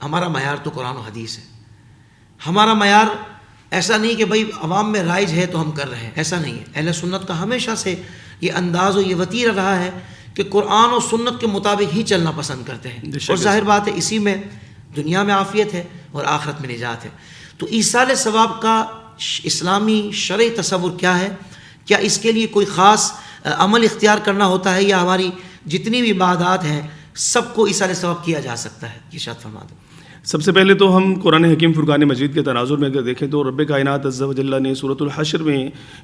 ہمارا معیار تو قرآن و حدیث ہے. ہمارا معیار ایسا نہیں کہ بھائی عوام میں رائج ہے تو ہم کر رہے ہیں، ایسا نہیں ہے. اہل سنت کا ہمیشہ سے یہ انداز و یہ وتیرہ رہا ہے کہ قرآن و سنت کے مطابق ہی چلنا پسند کرتے ہیں، اور ظاہر بات ہے اسی میں دنیا میں عافیت ہے اور آخرت میں نجات ہے. تو ایصال ثواب کا اسلامی شرعی تصور کیا ہے؟ کیا اس کے لیے کوئی خاص عمل اختیار کرنا ہوتا ہے، یا ہماری جتنی بھی عبادات ہیں سب کو ایصال ثواب کیا جا سکتا ہے؟ ارشاد فرما دیں. سب سے پہلے تو ہم قرآن حکیم فرقان مجید کے تناظر میں اگر دیکھیں تو رب کائنات عز و جل نے سورۃ الحشر میں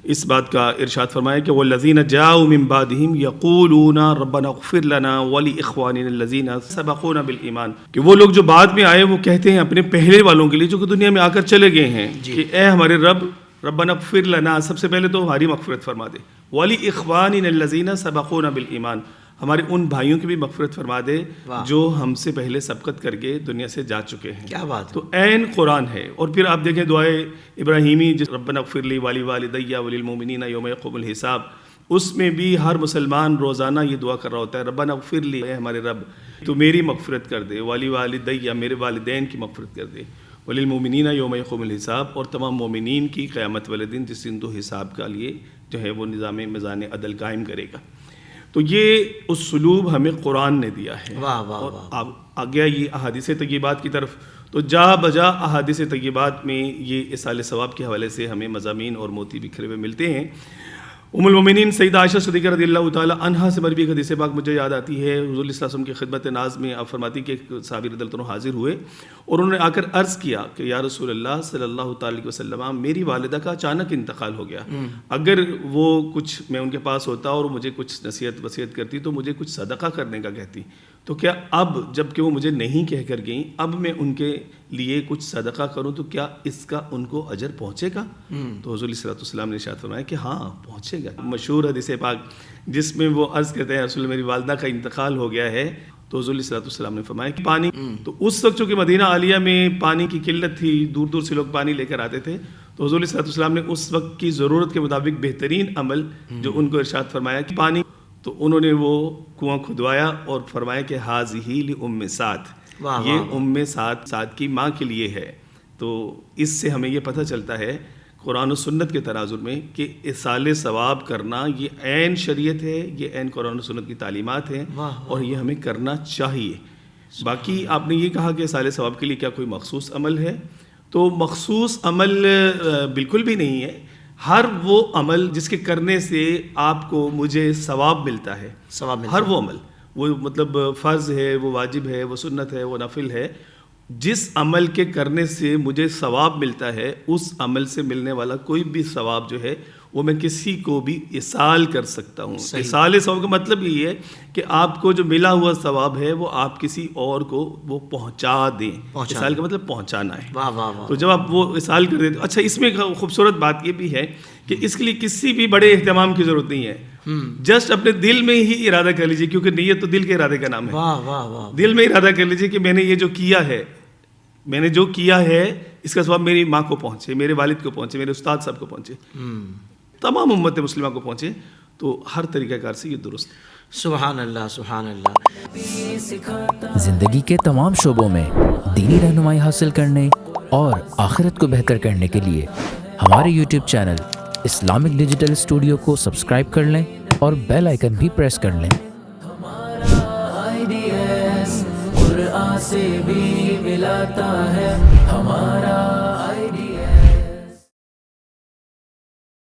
اس بات کا ارشاد فرمایا کہ والذین جاءوا من بعدہم یقولون ربنا اغفر لنا ولاخواننا الذین سبقونا بالایمان، کہ وہ لوگ جو بعد میں آئے وہ کہتے ہیں اپنے پہلے والوں کے لیے جو کہ دنیا میں آ کر چلے گئے ہیں کہ اے ہمارے رب، ربنا اغفر لنا، سب سے پہلے تو ہماری مغفرت فرما دے، ولاخواننا الذین سبقونا بالایمان، ہمارے ان بھائیوں کی بھی مغفرت فرما دے جو ہم سے پہلے سبقت کر کے دنیا سے جا چکے ہیں. کیا بات ہے. تو عین قرآن ہے. اور پھر آپ دیکھیں دعائے ابراہیمی جس ربنا اغفر لی ولوالدی وللمؤمنین یوم یقوم الحساب، اس میں بھی ہر مسلمان روزانہ یہ دعا کر رہا ہوتا ہے ربنا اغفر لی، اے ہمارے رب تو میری مغفرت کر دے، ولوالدی میرے والدین کی مغفرت کر دے، وللمؤمنین یوم یقوم الحساب، اور تمام مومنین کی قیامت والے دن جس دن تو حساب کا لیے جو ہے وہ نظام میزان عدل قائم کرے گا. تو یہ اسلوب ہمیں قرآن نے دیا ہے. واہ واہ اور واہ. اب آ گیا یہ احادیث طیبات کی طرف، تو جا بجا احادیث طیبات میں یہ ایصال ثواب کے حوالے سے ہمیں مضامین اور موتی بکھرے ہوئے ملتے ہیں. ام المومنین سیدہ عائشہ صدیقہ رضی اللہ تعالی عنہا سے مروی ایک حدیث پاک مجھے یاد آتی ہے. حضور صلی اللہ علیہ وسلم کی خدمت ناز میں آپ فرماتی کہ ایک صحابی رضی اللہ عنہ حاضر ہوئے اور انہوں نے آ کر عرض کیا کہ یا رسول اللہ صلی اللہ تعالی علیہ وسلم، میری والدہ کا اچانک انتقال ہو گیا، اگر وہ کچھ میں ان کے پاس ہوتا اور مجھے کچھ نصیحت وصیت کرتی تو مجھے کچھ صدقہ کرنے کا کہتی، تو کیا اب جب کہ وہ مجھے نہیں کہہ کر گئیں اب میں ان کے لیے کچھ صدقہ کروں تو کیا اس کا ان کو اجر پہنچے گا؟ تو حضور صلی اللہ علیہ وسلم نے ارشاد فرمایا کہ ہاں پہنچے گا. مشہور حدیث پاک جس میں وہ عرض کرتے ہیں رسول میری والدہ کا انتقال ہو گیا ہے، تو حضور صلی اللہ علیہ وسلم نے فرمایا کہ پانی، تو اس وقت چونکہ مدینہ عالیہ میں پانی کی قلت تھی، دور دور سے لوگ پانی لے کر آتے تھے، تو حضور صلی اللہ علیہ وسلم نے اس وقت کی ضرورت کے مطابق بہترین عمل جو ان کو ارشاد فرمایا کہ پانی، تو انہوں نے وہ کنواں کھدوایا اور فرمایا کہ ھذہ لأم سعد، یہ ام سعد کی ماں کے لیے ہے. تو اس سے ہمیں یہ پتہ چلتا ہے قرآن و سنت کے تناظر میں کہ ایصال ثواب کرنا یہ عین شریعت ہے، یہ عین قرآن و سنت کی تعلیمات ہیں اور یہ ہمیں کرنا چاہیے. باقی آپ نے یہ کہا کہ ایصال ثواب کے لیے کیا کوئی مخصوص عمل ہے؟ تو مخصوص عمل بالکل بھی نہیں ہے. ہر وہ عمل جس کے کرنے سے آپ کو مجھے ثواب ملتا ہے، ہر وہ عمل، وہ مطلب فرض ہے، وہ واجب ہے، وہ سنت ہے، وہ نفل ہے، جس عمل کے کرنے سے مجھے ثواب ملتا ہے اس عمل سے ملنے والا کوئی بھی ثواب جو ہے وہ میں کسی کو بھی ایصال کر سکتا ہوں. ایصال ثواب کا مطلب یہ ہے کہ آپ کو جو ملا ہوا ثواب ہے وہ آپ کسی اور کو وہ پہنچا دیں. ایصال کا مطلب پہنچانا ہے. تو جب آپ وہ ایصال کر دیتے، اچھا اس میں خوبصورت بات یہ بھی ہے کہ اس کے لیے کسی بھی بڑے اہتمام کی ضرورت نہیں ہے. جسٹ اپنے دل میں ہی ارادہ کر لیجیے، کیونکہ نیت تو دل کے ارادے کا نام ہے. دل میں ارادہ کر لیجیے کہ میں نے یہ جو کیا ہے، میں نے جو کیا ہے اس کا ثواب میری ماں کو پہنچے، میرے والد کو پہنچے، میرے استاد صاحب کو پہنچے، تمام امت مسلمہ کو پہنچے. تو ہر طریقہ کار سے یہ درست. سبحان اللہ سبحان اللہ. زندگی کے تمام شعبوں میں دینی رہنمائی حاصل کرنے اور آخرت کو بہتر کرنے کے لیے ہمارے YouTube channel Islamic digital studio کو سبسکرائب کر لیں اور بیل آئیکن بھی پریس کر لیں. قرآن سے بھی ملاتا ہے ہمارا